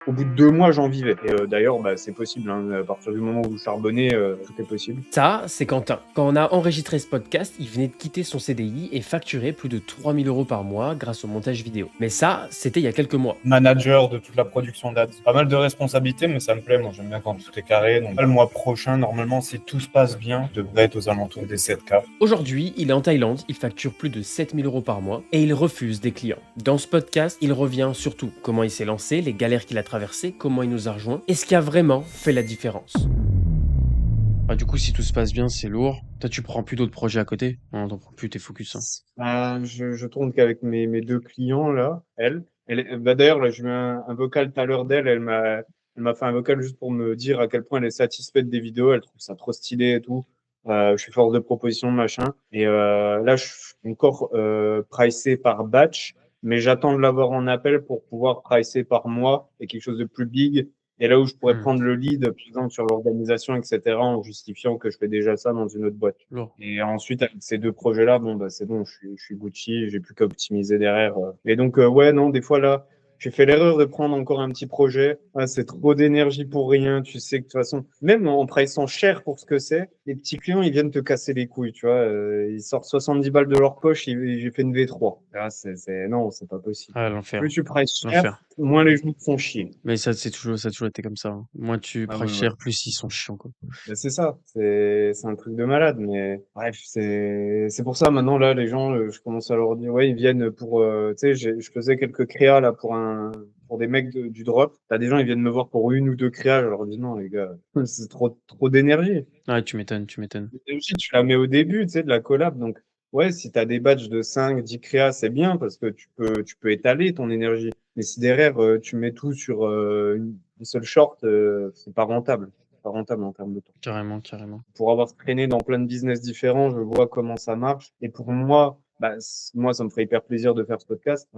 Au bout de 2 mois, j'en vivais. Et d'ailleurs, c'est possible, hein, à partir du moment où vous charbonnez, tout est possible. Ça, c'est Quentin. Quand on a enregistré ce podcast, il venait de quitter son CDI et facturait plus de 3 000 € par mois grâce au montage vidéo. Mais ça, c'était il y a quelques mois. Manager de toute la production d'ads. Pas mal de responsabilités, mais ça me plaît. Moi, j'aime bien quand tout est carré. Donc, là, le mois prochain, normalement, si tout se passe bien, je devrais être aux alentours des 7K. Aujourd'hui, il est en Thaïlande, il facture plus de 7 000 € par mois et il refuse des clients. Dans ce podcast, il revient surtout comment il s'est lancé, les galères qu'il a traversées, comment il nous a rejoints et ce qui a vraiment fait la différence. Du coup, si tout se passe bien, c'est lourd. Toi, tu prends plus d'autres projets à côté? Non, t'en prends plus, t'es focus, hein. Je tourne qu'avec mes 2 clients là, d'ailleurs là, j'ai eu un vocal tout à l'heure d'elle, elle m'a fait un vocal juste pour me dire à quel point elle est satisfaite des vidéos, elle trouve ça trop stylé et tout. Je suis force de proposition, machin. Et là, je suis encore pricé par batch, mais j'attends de l'avoir en appel pour pouvoir pricer par mois et quelque chose de plus big. Et là où je pourrais Hmm, prendre le lead, par exemple, sur l'organisation, etc., en justifiant que je fais déjà ça dans une autre boîte. lourd. Et ensuite, avec ces 2 projets-là, c'est bon, je suis Gucci, j'ai plus qu'à optimiser derrière. Et donc, ouais, non, des fois, là, j'ai fait l'erreur de prendre encore un petit projet. Ah, c'est trop d'énergie pour rien. Tu sais que de toute façon, même en pricant cher pour ce que c'est, les petits clients, ils viennent te casser les couilles, tu vois. Ils sortent 70 balles de leur poche, j'ai fait une V3. Ah, non, c'est pas possible. Ah, l'enfer. Plus tu prices cher, L'enfer. moins les gens te font chier. Mais ça a toujours été comme ça, hein. Moins tu Ah prends ouais, ouais. cher, plus ils sont chiants, quoi. C'est ça, c'est un truc de malade, mais bref, c'est pour ça maintenant là les gens, je commence à leur dire ouais ils viennent pour tu sais je faisais quelques créas là pour des mecs du drop. T'as des gens ils viennent me voir pour une ou deux créas, je leur dis non les gars, c'est trop d'énergie. Ouais, tu m'étonnes, tu m'étonnes. Et aussi tu la mets au début, tu sais de la collab, donc ouais si t'as des batchs de 5 10 créas c'est bien parce que tu peux étaler ton énergie. Mais si derrière tu mets tout sur une seule short, c'est pas rentable. C'est pas rentable en termes de temps. Carrément, carrément. Pour avoir traîné dans plein de business différents, je vois comment ça marche. Et pour moi, moi, ça me ferait hyper plaisir de faire ce podcast.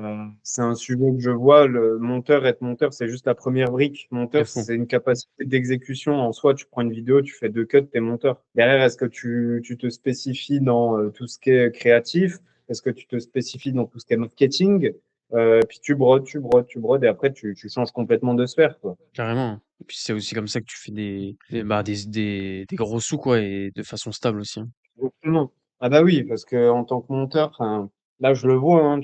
C'est un sujet que je vois. Le monteur, être monteur, c'est juste la première brique. De Monteur, fond. c'est une capacité d'exécution. En soi, tu prends une vidéo, tu fais 2 cuts, t'es monteur. Derrière, est-ce que tu te spécifies dans tout ce qui est créatif? Est-ce que tu te spécifies dans tout ce qui est marketing? Puis tu brodes, tu brodes, tu brodes, et après, tu changes complètement de sphère, quoi. Carrément. Et puis c'est aussi comme ça que tu fais des gros sous, quoi, et de façon stable aussi, hein. Exactement. Ah bah oui, parce que en tant que monteur, enfin, là je le vois, hein,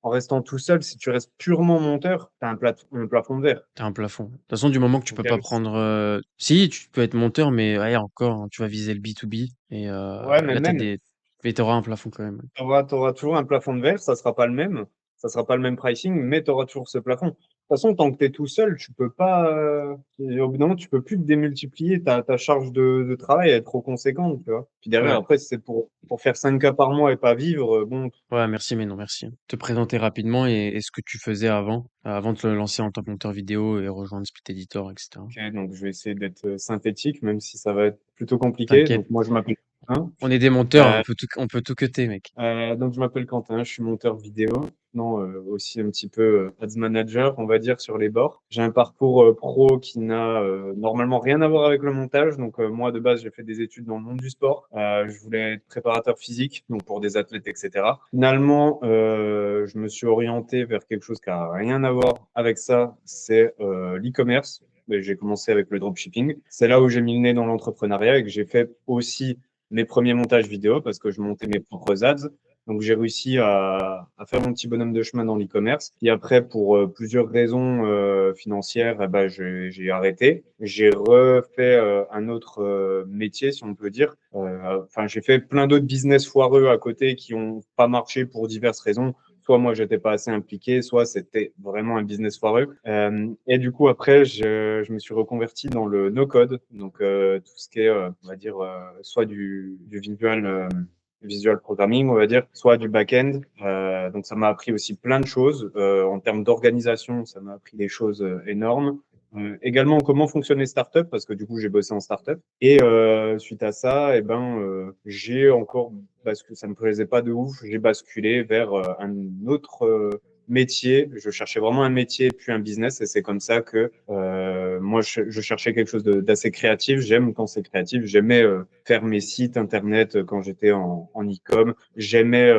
en restant tout seul, si tu restes purement monteur, t'as un plafond de verre. T'as un plafond. De toute façon, du moment que tu peux Donc, pas prendre, si, tu peux être monteur, mais ouais, encore, hein, tu vas viser le B2B et ouais, mais là, même, mais t'auras un plafond quand même. t'auras toujours un plafond de verre, ça sera pas le même, ça sera pas le même pricing, mais t'auras toujours ce plafond. De toute façon, tant que t'es tout seul, tu peux pas, au bout d'un moment, tu peux plus te démultiplier, ta charge de travail est trop conséquente, tu vois. Puis derrière, Ouais. après, si c'est pour faire 5K par mois et pas vivre, bon, Ouais, merci, mais non, merci. Te présenter rapidement et ce que tu faisais avant de te lancer en tant que monteur vidéo et rejoindre Split Editor, etc. ok, donc je vais essayer d'être synthétique, même si ça va être plutôt compliqué. T'inquiète. Donc moi, je m'appelle Quentin. On est des monteurs, hein, Euh, on peut tout cutter, mec. donc je m'appelle Quentin, je suis monteur vidéo, non aussi un petit peu ads manager, on va dire sur les bords. J'ai un parcours pro qui n'a normalement rien à voir avec le montage. Donc moi de base, j'ai fait des études dans le monde du sport. Je voulais être préparateur physique, donc pour des athlètes, etc. Finalement, je me suis orienté vers quelque chose qui a rien à voir avec ça, c'est l'e-commerce. J'ai commencé avec le dropshipping. C'est là où j'ai mis le nez dans l'entrepreneuriat et que j'ai fait aussi mes premiers montages vidéo parce que je montais mes propres ads. Donc j'ai réussi à faire mon petit bonhomme de chemin dans l'e-commerce. Et après, pour plusieurs raisons financières, j'ai arrêté. J'ai refait un autre métier, si on peut dire. Enfin, j'ai fait plein d'autres business foireux à côté qui ont pas marché pour diverses raisons. Soit moi, j'étais pas assez impliqué, soit c'était vraiment un business foireux. Et du coup, après, je me suis reconverti dans le no-code, donc tout ce qui est, on va dire, soit du visual programming, on va dire, soit du back-end. Donc ça m'a appris aussi plein de choses. En termes d'organisation, ça m'a appris des choses énormes. Également, comment fonctionnent les startups, parce que du coup, j'ai bossé en startup. Et suite à ça, j'ai encore, parce que ça me plaisait pas de ouf, j'ai basculé vers un autre métier. Je cherchais vraiment un métier puis un business, et c'est comme ça que moi, je cherchais quelque chose d'assez créatif. J'aime quand c'est créatif. J'aimais faire mes sites internet quand j'étais en e-com. J'aimais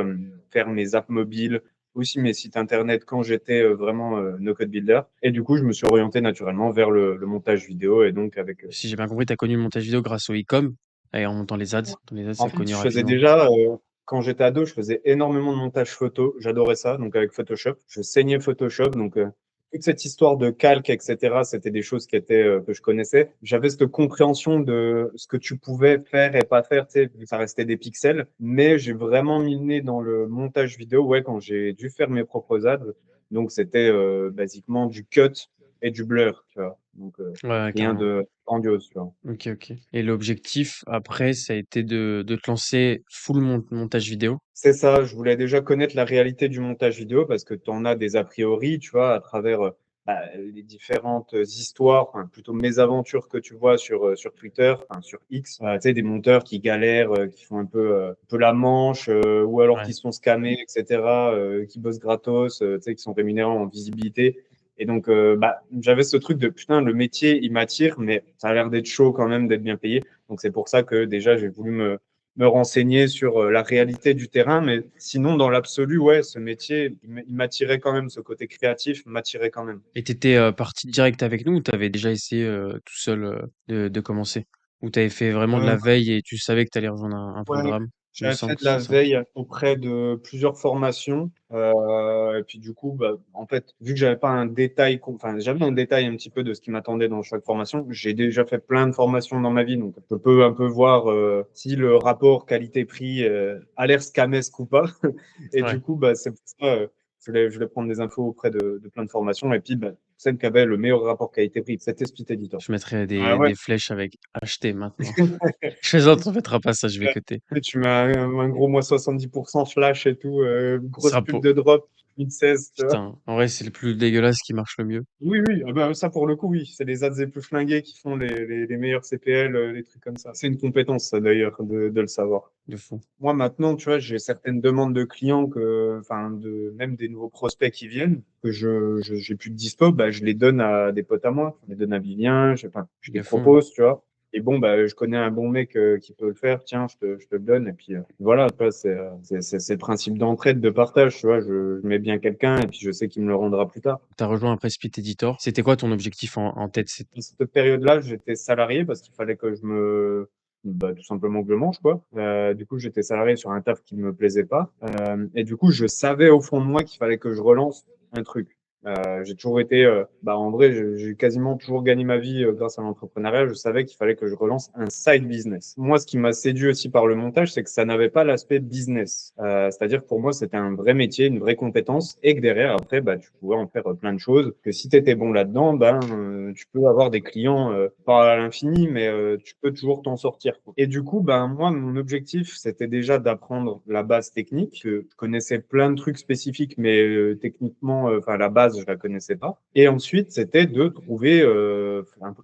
faire mes apps mobiles. aussi mes sites internet quand j'étais vraiment no-code builder. Et du coup, je me suis orienté naturellement vers le montage vidéo et donc avec. Si j'ai bien compris, tu as connu le montage vidéo grâce au e-com et en montant les ads. Dans les ads, En c'est fait, connu je faisais rapidement. déjà, quand j'étais ado, je faisais énormément de montage photo. J'adorais ça, donc avec Photoshop. Je saignais Photoshop, donc toute cette histoire de calque, etc., c'était des choses qui étaient, que je connaissais. J'avais cette compréhension de ce que tu pouvais faire et pas faire, tu sais, vu que ça restait des pixels. Mais j'ai vraiment mis le nez dans le montage vidéo, ouais, quand j'ai dû faire mes propres ads. Donc c'était basiquement du cut et du blur, tu vois. Donc Ouais, ouais, rien carrément. de grandiose, tu vois. Ok, ok. Et l'objectif, après, ça a été de te lancer full montage vidéo. C'est ça, je voulais déjà connaître la réalité du montage vidéo parce que tu en as des a priori, tu vois, à travers les différentes histoires, enfin, plutôt mésaventures que tu vois sur Twitter, enfin, sur X. Tu sais, des monteurs qui galèrent, qui font un peu la manche, ou alors Ouais. qui se font scammer, etc., qui bossent gratos, tu sais, qui sont rémunérés en visibilité. Et donc, j'avais ce truc de putain, le métier, il m'attire, mais ça a l'air d'être chaud quand même, d'être bien payé. Donc, c'est pour ça que déjà, j'ai voulu me renseigner sur la réalité du terrain. Mais sinon, dans l'absolu, ouais, ce métier, il m'attirait quand même, ce côté créatif m'attirait quand même. Et t'étais parti direct avec nous ou t'avais déjà essayé tout seul de commencer? Ou t'avais fait vraiment de Euh, la veille et tu savais que t'allais rejoindre un ouais, programme? Il me j'avais semble fait que de la c'est ça. veille auprès de plusieurs formations. Et puis du coup, en fait, vu que j'avais pas un détail, enfin, j'avais un détail un petit peu de ce qui m'attendait dans chaque formation. J'ai déjà fait plein de formations dans ma vie, donc je peux un peu voir si le rapport qualité-prix a l'air scamesque ou pas. Et Ouais. du coup, c'est pour ça, je voulais prendre des infos auprès de plein de formations. Et puis, celle qui avait le meilleur rapport qualité-prix, c'était Split Editor. Je mettrais Ah ouais. des flèches avec acheter maintenant. Je fais t'en mettras pas ça, je vais coter. Et tu mets un gros moins 70% flash et tout, Ce grosse sera pub pour... de drop, 2016, tu vois. Putain, en vrai, c'est le plus dégueulasse qui marche le mieux. Oui, oui, ça pour le coup, oui. C'est les ads les plus flingués qui font les meilleurs CPL, les trucs comme ça. C'est une compétence, ça d'ailleurs, de le savoir. De fou. Moi, maintenant, tu vois, j'ai certaines demandes de clients enfin, même des nouveaux prospects qui viennent, que j'ai plus de dispo, je les donne à des potes à moi. Je les donne à Vivien, enfin, je les De fou, hein. propose, tu vois. Et bon, je connais un bon mec qui peut le faire, tiens, je te le donne. Et puis voilà, tu vois, c'est le principe d'entraide, de partage, tu vois. Je mets bien quelqu'un et puis je sais qu'il me le rendra plus tard. T'as rejoint après Split Editor. C'était quoi ton objectif en tête? À cette période-là, j'étais salarié parce qu'il fallait que tout simplement que je mange, quoi. Du coup, j'étais salarié sur un taf qui ne me plaisait pas. Et du coup, je savais au fond de moi qu'il fallait que je relance un truc. J'ai toujours été, en vrai, j'ai quasiment toujours gagné ma vie grâce à l'entrepreneuriat. Je savais qu'il fallait que je relance un side business. Moi, ce qui m'a séduit aussi par le montage, c'est que ça n'avait pas l'aspect business. C'est-à-dire que pour moi, c'était un vrai métier, une vraie compétence, et que derrière, après, tu pouvais en faire plein de choses. Que si tu étais bon là-dedans, tu peux avoir des clients pas à l'infini, mais tu peux toujours t'en sortir, quoi. Et du coup, moi, mon objectif, c'était déjà d'apprendre la base technique. Je connaissais plein de trucs spécifiques, mais techniquement, enfin la base, je la connaissais pas. Et ensuite, c'était de trouver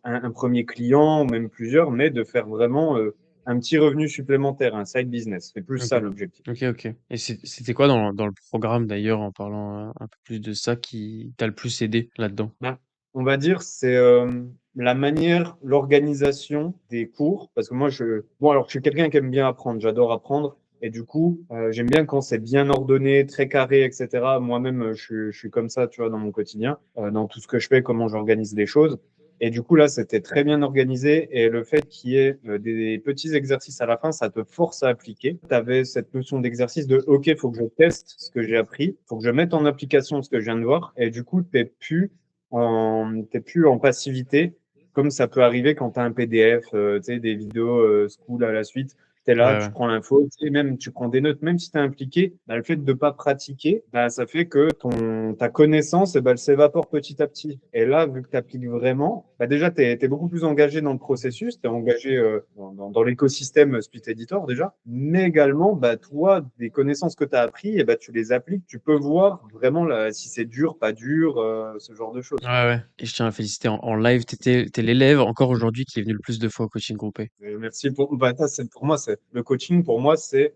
un premier client, ou même plusieurs, mais de faire vraiment un petit revenu supplémentaire, un side business. C'est plus Ok. ça l'objectif. Ok, ok. Et c'était quoi dans le programme d'ailleurs, en parlant un peu plus de ça, qui t'a le plus aidé là-dedans? On va dire, c'est la manière, l'organisation des cours. Parce que moi, alors, je suis quelqu'un qui aime bien apprendre. J'adore apprendre. Et du coup, j'aime bien quand c'est bien ordonné, très carré, etc. Moi-même, je suis comme ça, tu vois, dans mon quotidien, dans tout ce que je fais, comment j'organise les choses. Et du coup, là, c'était très bien organisé. Et le fait qu'il y ait des petits exercices à la fin, ça te force à appliquer. Tu avais cette notion d'exercice de, OK, il faut que je teste ce que j'ai appris, il faut que je mette en application ce que je viens de voir. Et du coup, t'es plus en passivité, comme ça peut arriver quand tu as un PDF, tu sais, des vidéos school à la suite. Tu es Ouais, là, tu ouais. prends l'info, tu sais, même tu prends des notes, même si tu es impliqué, le fait de ne pas pratiquer, ça fait que ta connaissance, elle s'évapore petit à petit. Et là, vu que tu appliques vraiment, déjà, tu es beaucoup plus engagé dans le processus, tu es engagé dans l'écosystème Split Editor déjà, mais également, toi, des connaissances que tu as appris, tu les appliques, tu peux voir vraiment si c'est dur, pas dur, ce genre de choses. Ouais, ouais. Et je tiens à féliciter en live, t'es l'élève encore aujourd'hui qui est venu le plus de fois au coaching groupé. Merci pour moi, c'est le coaching. Pour moi, c'est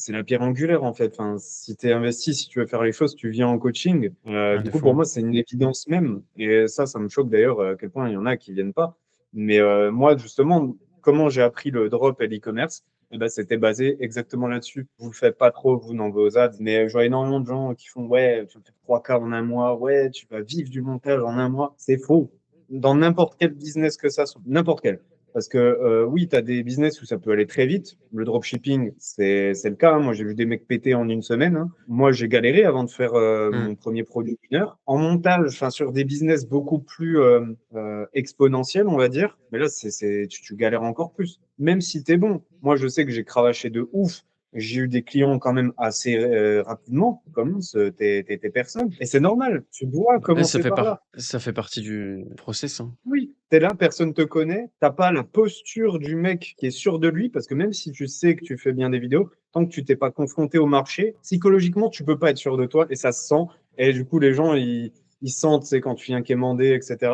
la pierre angulaire en fait. Enfin, si tu es investi, si tu veux faire les choses, tu viens en coaching. Ouais, Du de coup, fou, pour hein. moi, c'est une évidence même. Et ça me choque d'ailleurs à quel point il y en a qui viennent pas. Mais moi, justement, comment j'ai appris le drop et l'e-commerce? Et ben, c'était basé exactement là-dessus. Vous le faites pas trop, vous, dans vos ads, mais je vois énormément de gens qui font, ouais, tu vas faire 3K en un mois, ouais, tu vas vivre du montage en un mois. C'est faux. Dans n'importe quel business que ça soit, n'importe quel. Parce que oui, tu as des business où ça peut aller très vite. Le dropshipping, c'est le cas, hein. Moi, j'ai vu des mecs péter en une semaine, hein. Moi, j'ai galéré avant de faire Mm. mon premier produit d'une heure. En montage, enfin, sur des business beaucoup plus exponentiels, on va dire. Mais là, tu galères encore plus. Même si tu es bon. Moi, je sais que j'ai cravaché de ouf. J'ai eu des clients quand même assez rapidement. Commence tes personnes. Et c'est normal. Tu dois Ouais, ça commencer fait par là. ça fait partie du process, hein. Oui, t'es là, personne te connaît, t'as pas la posture du mec qui est sûr de lui, parce que même si tu sais que tu fais bien des vidéos, tant que tu t'es pas confronté au marché, psychologiquement, tu peux pas être sûr de toi, et ça se sent. Et du coup, les gens, ils sentent, c'est quand tu viens quémander, etc.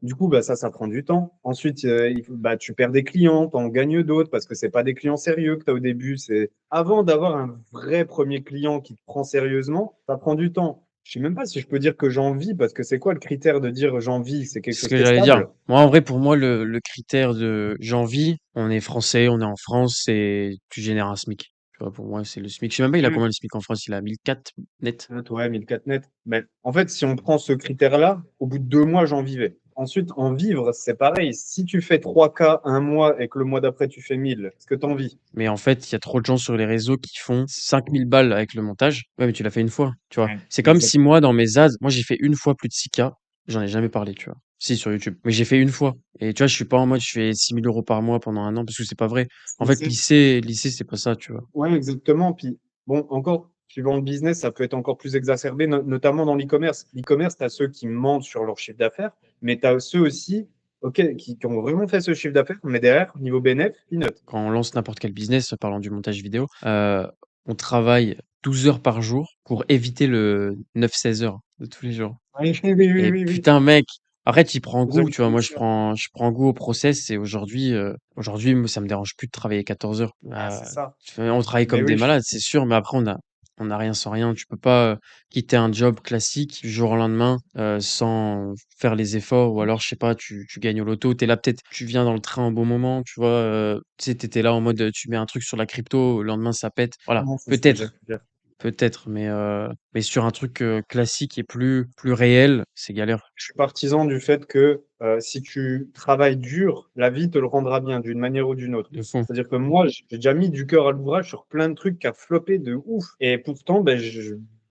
Du coup, bah, ça prend du temps. Ensuite, bah, tu perds des clients, t'en gagnes d'autres, parce que c'est pas des clients sérieux que tu as au début. C'est avant d'avoir un vrai premier client qui te prend sérieusement, ça prend du temps. Je sais même pas si je peux dire que j'en vis, parce que c'est quoi le critère de dire j'en vis? C'est quelque C'est ce chose que qui est j'allais dire. stable. Moi, en vrai, pour moi, le critère de j'envie, on est français, on est en France, c'est tu génères un SMIC. Tu vois, pour moi, c'est le SMIC. Je sais même pas, il a Oui. combien le SMIC en France? Il a 1004 net. Ouais, 1004 net. Mais en fait, si on prend ce critère-là, au bout de 2 mois, j'en vivais. Ensuite, en vivre, c'est pareil. Si tu fais 3K un mois et que le mois d'après, tu fais 1000, est-ce que t'en vis? Mais en fait, il y a trop de gens sur les réseaux qui font 5000 balles avec le montage. Ouais, mais tu l'as fait une fois, tu vois. Ouais, C'est comme si exactement. moi, dans mes ads, moi, j'ai fait une fois plus de 6K. J'en ai jamais parlé, tu vois. Si, sur YouTube. Mais j'ai fait une fois. Et tu vois, je suis pas en mode, je fais 6000 € par mois pendant un an, parce que c'est pas vrai. En fait, lycée, c'est pas ça, tu vois. Ouais, exactement. Puis, bon, encore, suivant le business, ça peut être encore plus exacerbé, notamment dans l'e-commerce. L'e-commerce, tu as ceux qui mentent sur leur chiffre d'affaires, mais tu as ceux aussi qui ont vraiment fait ce chiffre d'affaires, mais derrière, niveau bénéfice, peanut. Quand on lance n'importe quel business, parlant du montage vidéo, on travaille 12 heures par jour pour éviter le 9-16 heures de tous les jours. Oui, oui, oui, Et oui, oui. putain, mec, après, tu prends Je goût, le tu vois. Moi, confirme. je prends goût au process et aujourd'hui, moi, ça me dérange plus de travailler 14 heures. Ah, c'est ça. On travaille Mais comme des oui, malades, c'est sûr, mais après, on a rien sans rien. Tu peux pas quitter un job classique du jour au lendemain sans faire les efforts, ou alors, je sais pas, tu gagnes au loto, t'es là, peut-être, tu viens dans le train au bon moment, tu vois. Tu sais, t'étais là en mode, tu mets un truc sur la crypto, le lendemain, ça pète. Voilà, non, c'est ce que j'ai peut-être. pu dire. Peut-être, mais sur un truc classique et plus réel, c'est galère. Je suis partisan du fait que si tu travailles dur, la vie te le rendra bien d'une manière ou d'une autre. De fond. C'est-à-dire que moi, j'ai déjà mis du cœur à l'ouvrage sur plein de trucs qui a floppé de ouf. Et pourtant, ben,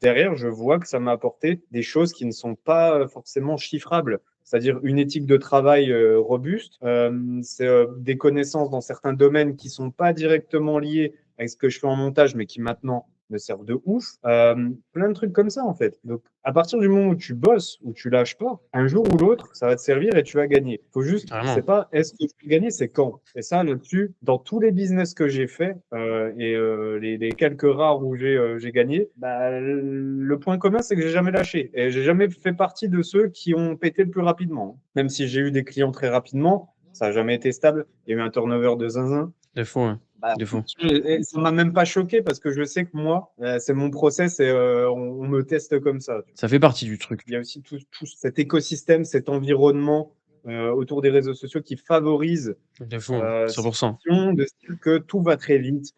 derrière, je vois que ça m'a apporté des choses qui ne sont pas forcément chiffrables. C'est-à-dire une éthique de travail robuste, c'est des connaissances dans certains domaines qui sont pas directement liés avec ce que je fais en montage, mais qui maintenant me servent de ouf. Plein de trucs comme ça, en fait. Donc, à partir du moment où tu bosses, où tu lâches pas, un jour ou l'autre, ça va te servir et tu vas gagner. Faut juste, c'est Carrément. pas est-ce que tu vas gagner, c'est quand. Et ça, là-dessus, dans tous les business que j'ai fait et les quelques rares où j'ai gagné, bah, le point commun, c'est que j'ai jamais lâché. Et j'ai jamais fait partie de ceux qui ont pété le plus rapidement. Même si j'ai eu des clients très rapidement, ça n'a jamais été stable. Il y a eu un turnover de zinzin. De fond, hein. Bah, De fond. ça m'a même pas choqué parce que je sais que moi, c'est mon process et on me teste comme ça. Ça fait partie du truc. Il y a aussi tout cet écosystème, cet environnement autour des réseaux sociaux qui favorise De fond, hein. cette 100%. vision de style que tout va très vite.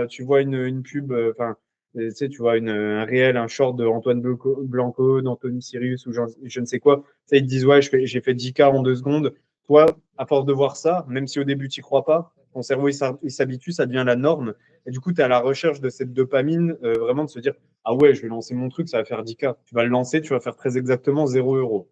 Tu vois une pub, enfin, tu sais, tu vois un réel, un short de Antoine Blanco, d'Anthony Sirius ou je ne sais quoi. Ça, ils te disent, ouais, j'ai fait 10K en 2 secondes. Toi, à force de voir ça, même si au début tu n'y crois pas, ton cerveau il s'habitue, ça devient la norme. Et du coup, tu es à la recherche de cette dopamine, vraiment de se dire, ah ouais, je vais lancer mon truc, ça va faire 10K. Tu vas le lancer, tu vas faire très exactement 0 €.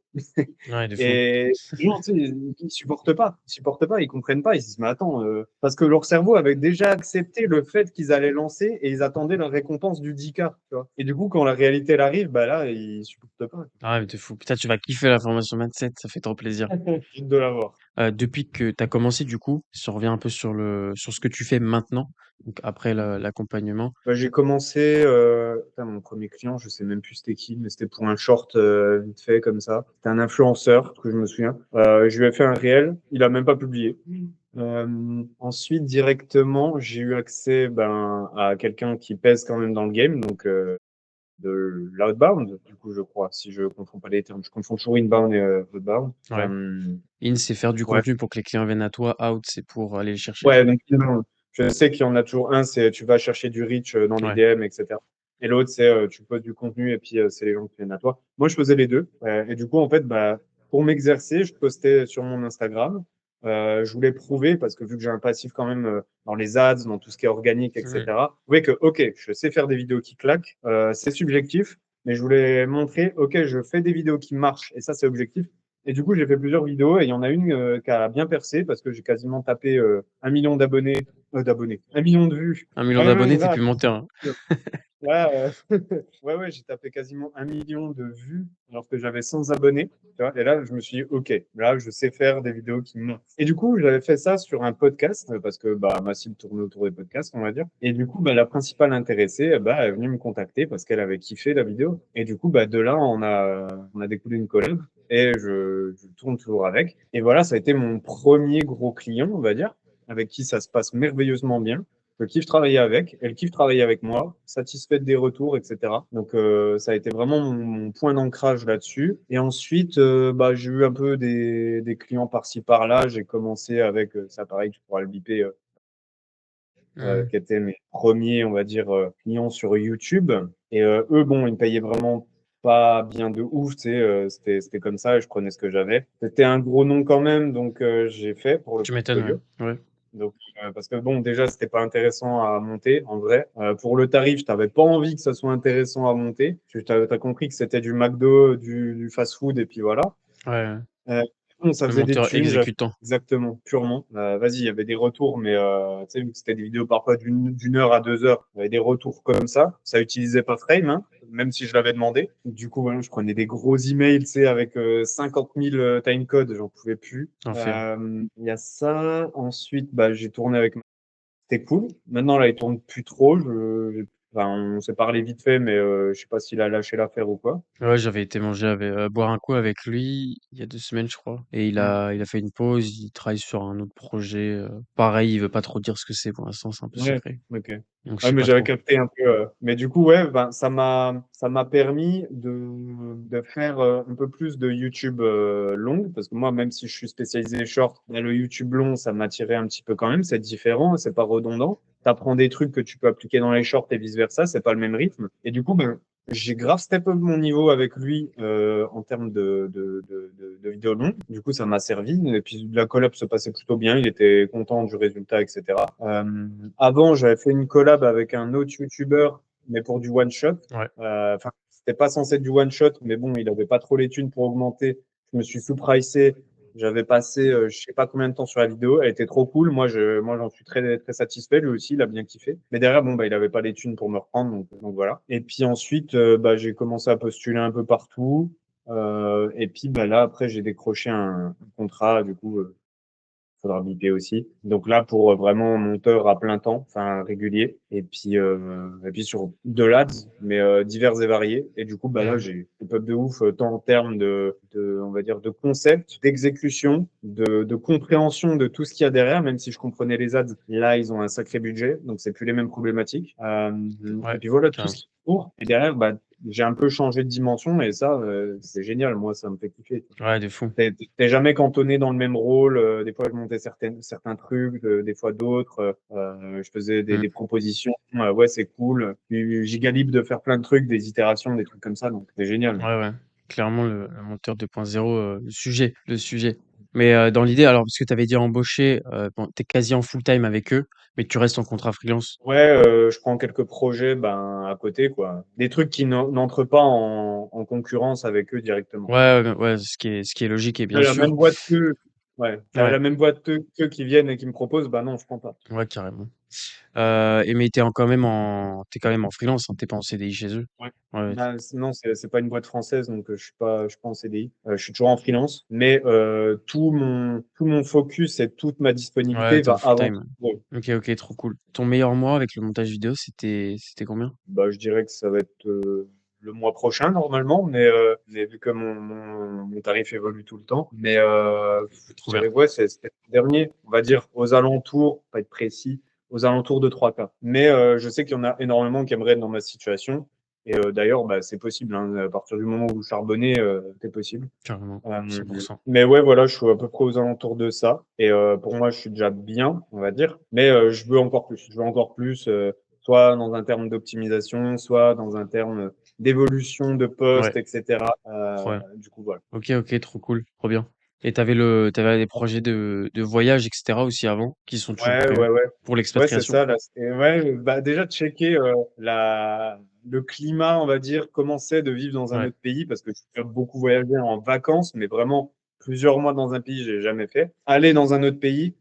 Ouais, de fond. Et les gens, tu sais, ils supportent pas. Ils supportent pas, ils comprennent pas. Ils se disent, mais attends, parce que leur cerveau avait déjà accepté le fait qu'ils allaient lancer et ils attendaient la récompense du 10K, tu vois. Et du coup, quand la réalité elle arrive, bah là, ils supportent pas. Ah, mais de fou. Putain, tu vas kiffer la formation mindset, ça fait trop plaisir. Juste de l'avoir. Depuis que tu as commencé, du coup, si on revient un peu sur ce que tu fais maintenant, donc après l'accompagnement. Bah, j'ai commencé, putain, mon premier client, je sais même plus c'était qui, mais c'était pour un short vite fait comme ça. C'était un influenceur, que je me souviens. Je lui ai fait un réel, il a même pas publié. Ensuite, directement, j'ai eu accès ben, à quelqu'un qui pèse quand même dans le game, donc de l'outbound, du coup, je crois, si je confonds pas les termes. Je confonds toujours inbound et outbound. Ouais. In, c'est faire du Ouais, contenu pour que les clients viennent à toi. Out, c'est pour aller les chercher. ouais, donc inbound. Je sais qu'il y en a toujours un, c'est tu vas chercher du reach dans les Ouais. DM, etc. Et l'autre, c'est tu poses du contenu et puis c'est les gens qui viennent à toi. Moi, je faisais les deux. Et du coup, en fait, bah, pour m'exercer, je postais sur mon Instagram. Je voulais prouver, parce que vu que j'ai un passif quand même dans les ads, dans tout ce qui est organique, Mhm. etc., prouver que, OK, je sais faire des vidéos qui claquent, c'est subjectif, mais je voulais montrer, OK, je fais des vidéos qui marchent, et ça, c'est objectif. Et du coup, j'ai fait plusieurs vidéos, et il y en a une qui a bien percé, parce que j'ai quasiment tapé 1 million d'abonnés, 1 million de vues. 1 million Ouais, ouais, d'abonnés, t'es grave. plus monteur. Ouais, ouais, ouais, j'ai tapé quasiment 1 million de vues alors que j'avais 100 abonnés. Tu vois, et là, je me suis dit, OK, là, je sais faire des vidéos qui montent. Et du coup, j'avais fait ça sur un podcast parce que bah, ma cible tournait autour des podcasts, on va dire. Et du coup, bah, la principale intéressée, bah, elle est venue me contacter parce qu'elle avait kiffé la vidéo. Et du coup, bah, de là, on a découlé une collab et je tourne toujours avec. Et voilà, ça a été mon premier gros client, on va dire, avec qui ça se passe merveilleusement bien. Je kiffe travailler avec, elle kiffe travailler avec moi, satisfaite des retours, etc. Donc ça a été vraiment mon point d'ancrage là-dessus. Et ensuite, bah, j'ai eu un peu des clients par-ci par-là. J'ai commencé avec, ça pareil, tu pourras le biper, Mhm. qui étaient mes premiers, on va dire, clients sur YouTube. Et eux, bon, ils me payaient vraiment pas bien de ouf, tu sais, c'était comme ça, et je prenais ce que j'avais. C'était un gros nom quand même, donc j'ai fait pour le Tu m'étonnes, portfolio. ouais. Ouais. Donc, parce que bon, déjà, c'était pas intéressant à monter, en vrai. Pour le tarif, je t'avais pas envie que ça soit intéressant à monter. Tu as compris que c'était du McDo, du fast-food, et puis voilà. Ouais. Euh, bon, ça Le faisait des monteur thunes, exécutant. exactement, purement. Vas-y, il y avait des retours, mais tu sais, vu que c'était des vidéos parfois d'une heure à 2 heures, il y avait des retours comme ça. Ça utilisait pas Frame, hein, même si je l'avais demandé. Du coup, voilà, je prenais des gros emails, tu sais, avec 50 000 timecodes, j'en pouvais plus. Enfer. Il y a ça. Ensuite, bah, j'ai tourné avec. C'était cool. Maintenant, là, il tourne plus trop. Enfin, on s'est parlé vite fait, mais je sais pas s'il a lâché l'affaire ou quoi. Ouais, j'avais été manger avec, boire un coup avec lui il y a 2 semaines, je crois. Et Mm. il a fait une pause. Il travaille sur un autre projet. Pareil, il veut pas trop dire ce que c'est pour l'instant. C'est un peu Ouais, secret. ok. Donc, je Ouais, sais mais pas j'avais trop. capté un peu. Mais du coup, ouais, ben, ça m'a permis de faire un peu plus de YouTube long, parce que moi, même si je suis spécialisé short, ben, le YouTube long, ça m'attirait un petit peu quand même. C'est différent, c'est pas redondant. T'apprends des trucs que tu peux appliquer dans les shorts et vice versa. C'est pas le même rythme. Et du coup, ben, j'ai grave step up mon niveau avec lui en termes de vidéos longues. Du coup, ça m'a servi. Et puis, la collab se passait plutôt bien. Il était content du résultat, etc. Avant, j'avais fait une collab avec un autre YouTuber, mais pour du one shot. Ouais. Enfin, c'était pas censé être du one shot, mais bon, il avait pas trop les thunes pour augmenter. Je me suis sous-pricé. J'avais passé, je sais pas combien de temps sur la vidéo. Elle était trop cool. Moi, j'en suis très, très satisfait. Lui aussi, il a bien kiffé. Mais derrière, bon, bah, il avait pas les thunes pour me reprendre. Donc voilà. Et puis ensuite, bah, j'ai commencé à postuler un peu partout. Et puis, bah, là, après, j'ai décroché un contrat, du coup, faudra biper aussi. Donc là, pour vraiment monteur à plein temps, enfin régulier, et puis sur de l'ads, mais divers et variés. Et du coup, bah là, Mhm. j'ai une pub de ouf, tant en termes on va dire, de concept, d'exécution, de compréhension de tout ce qu'il y a derrière, même si je comprenais les ads. Là, ils ont un sacré budget, donc c'est plus les mêmes problématiques. Et Ouais. puis voilà, tout ce Carrément. qui est pour. Et derrière, bah, j'ai un peu changé de dimension, et ça, c'est génial. Moi, ça me fait kiffer. Ouais, de fou. T'es jamais cantonné dans le même rôle. Des fois, je montais certains trucs, des fois d'autres. Je faisais des Mm. propositions. Ouais, c'est cool. Puis, giga libre de faire plein de trucs, des itérations, des trucs comme ça. Donc, c'est génial. Ouais, ouais. Clairement, le monteur 2.0, le sujet, le sujet. Mais dans l'idée, alors, parce que tu avais dit embaucher, bon, tu es quasi en full-time avec eux, mais tu restes en contrat freelance. Ouais, je prends quelques projets ben, à côté, quoi. Des trucs qui n'entrent pas en concurrence avec eux directement. Ouais, ouais, ouais, ce qui est logique et bien La sûr. même boîte qu'eux. Ouais, Ouais, la même boîte qu'eux qui viennent et qui me proposent, bah non, je prends pas. ouais, carrément. Et mais t'es quand même en freelance, hein, t'es pas en CDI chez eux. Ouais. Ouais, Bah, non, c'est pas une boîte française, donc je suis pas en CDI. Je suis toujours en freelance, mais tout mon focus et toute ma ouais, disponibilité t'es va en avant full-time. tout. Ouais. Ok, ok, trop cool. Ton meilleur mois avec le montage vidéo, c'était combien? Bah, je dirais que ça va être le mois prochain normalement, mais vu que mon tarif évolue tout le temps, mais je Trop bien. dirais ouais, c'était le dernier, on va dire aux alentours, pas être précis, aux alentours de 3K. Mais je sais qu'il y en a énormément qui aimeraient être dans ma situation. Et d'ailleurs, bah, c'est possible, hein, à partir du moment où vous charbonnez, c'est possible. Carrément, Euh, 100%. mais ouais, voilà, je suis à peu près aux alentours de ça. Et pour moi, je suis déjà bien, on va dire. Mais je veux encore plus. Je veux encore plus, soit dans un terme d'optimisation, soit dans un terme d'évolution de Ouais, poste, etc. trop bien. Du coup, voilà. Ok, trop cool, trop bien. Et t'avais des projets de voyage, etc. aussi avant, qui sont toujours Ouais, prévus ouais, ouais. pour Ouais, c'est l'expatriation. ça. Là. Et ouais, bah, déjà, checker le climat, on va dire, comment c'est de vivre dans un Ouais, autre pays, parce que je peux beaucoup voyager en vacances, mais vraiment plusieurs mois dans un pays, j'ai jamais fait. Aller dans un autre pays,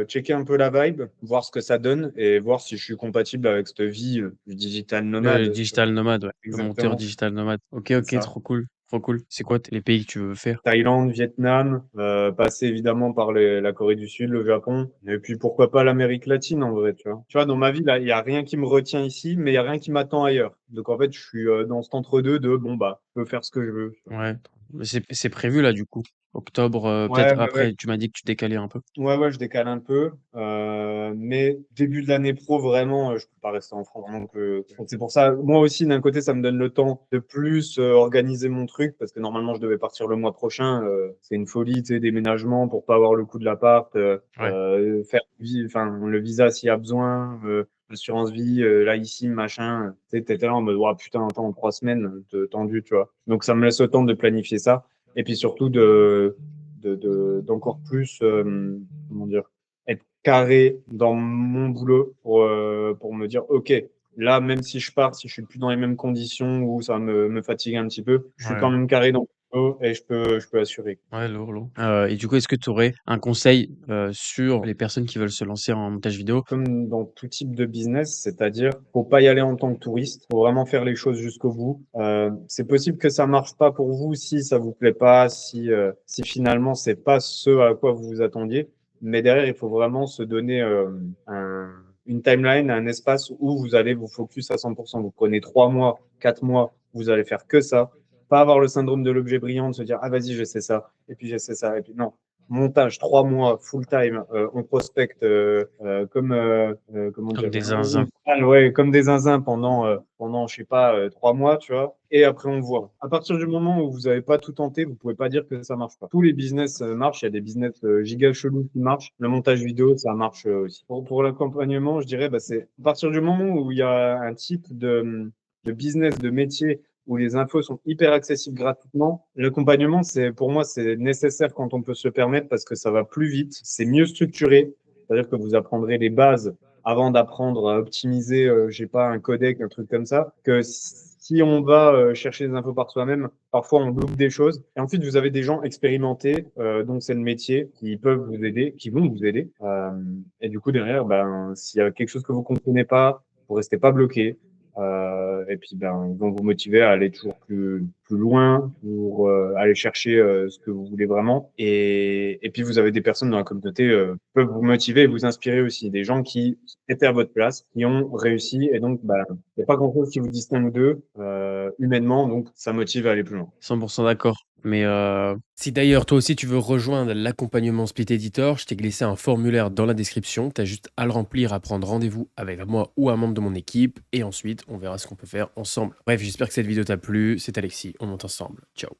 checker un peu la vibe, voir ce que ça donne et voir si je suis compatible avec cette vie du digital le nomade. Tu vois. digital nomade, ouais. Le monteur Exactement, digital nomade. c'est Ok, ça. trop cool, trop cool. C'est quoi les pays que tu veux faire? Thaïlande, Vietnam, passer évidemment par la Corée du Sud, le Japon, et puis pourquoi pas l'Amérique latine en vrai, tu vois. Tu vois, dans ma vie, là, il n'y a rien qui me retient ici, mais il n'y a rien qui m'attend ailleurs. Donc en fait, je suis dans cet entre-deux de, bon, bah, je peux faire ce que je veux. Tu vois. Ouais, mais c'est prévu là du coup. Octobre, Ouais, peut-être ouais, ouais. après, tu m'as dit que tu décalais un peu. Ouais, ouais, je décale un peu, mais début de l'année pro, vraiment, je peux pas rester en France. Donc c'est pour ça, moi aussi, d'un côté, ça me donne le temps de plus organiser mon truc, parce que normalement, je devais partir le mois prochain. C'est une folie, tu sais, déménagement pour pas avoir le coût de l'appart, Ouais, faire enfin, le visa s'il y a besoin, l'assurance vie, là, ici, machin. Tu sais, t'étais là en mode, oh, putain, attends, 3 semaines, tendu, tu vois. Donc ça me laisse le temps de planifier ça, et puis surtout d'encore plus, comment dire, être carré dans mon boulot pour me dire, OK, là, même si je pars, si je suis plus dans les mêmes conditions ou ça me fatigue un petit peu, je suis quand ouais. même carré dans mon boulot et je peux assurer. Ouais, lourd, lourd. Et du coup, est-ce que tu aurais un conseil sur les personnes qui veulent se lancer en montage vidéo? Comme dans tout type de business, c'est-à-dire, faut pas y aller en tant que touriste, faut vraiment faire les choses jusqu'au bout. C'est possible que ça marche pas pour vous si ça vous plaît pas, si finalement c'est pas ce à quoi vous vous attendiez. Mais derrière, il faut vraiment se donner une timeline, un espace où vous allez vous focus à 100%. Vous prenez 3 mois, 4 mois, vous allez faire que ça. Pas avoir le syndrome de l'objet brillant, de se dire, ah vas-y, je sais ça, et puis je sais ça, et puis non, montage 3 mois full time, on prospecte comme comment Comme dire, des zinzins. ouais, comme des zinzins pendant je sais pas 3 mois, tu vois. Et après on voit. À partir du moment où vous n'avez pas tout tenté, vous pouvez pas dire que ça marche pas. Tous les business marchent. Il y a des business giga chelous qui marchent. Le montage vidéo, ça marche aussi. Pour l'accompagnement, je dirais, bah, c'est à partir du moment où il y a un type de business, de métier où les infos sont hyper accessibles gratuitement. L'accompagnement, pour moi, c'est nécessaire quand on peut se le permettre parce que ça va plus vite, c'est mieux structuré, c'est-à-dire que vous apprendrez les bases avant d'apprendre à optimiser, je sais pas, un codec, un truc comme ça, que si on va chercher des infos par soi-même, parfois on loupe des choses. Et ensuite, vous avez des gens expérimentés, donc c'est le métier, qui peuvent vous aider, qui vont vous aider. Et du coup, derrière, ben, s'il y a quelque chose que vous comprenez pas, vous restez pas bloqué. Et puis, ben, ils vont vous motiver à aller toujours plus loin pour aller chercher ce que vous voulez vraiment. Et puis, vous avez des personnes dans la communauté qui peuvent vous motiver et vous inspirer aussi. Des gens qui étaient à votre place, qui ont réussi. Et donc, ben, il n'y a pas grand-chose qui vous distingue d'eux humainement. Donc, ça motive à aller plus loin. 100% d'accord. Mais si d'ailleurs toi aussi tu veux rejoindre l'accompagnement Split Editor, je t'ai glissé un formulaire dans la description. Tu as juste à le remplir, à prendre rendez-vous avec moi ou un membre de mon équipe. Et ensuite, on verra ce qu'on peut faire ensemble. Bref, j'espère que cette vidéo t'a plu. C'est Alexis, on monte ensemble. Ciao.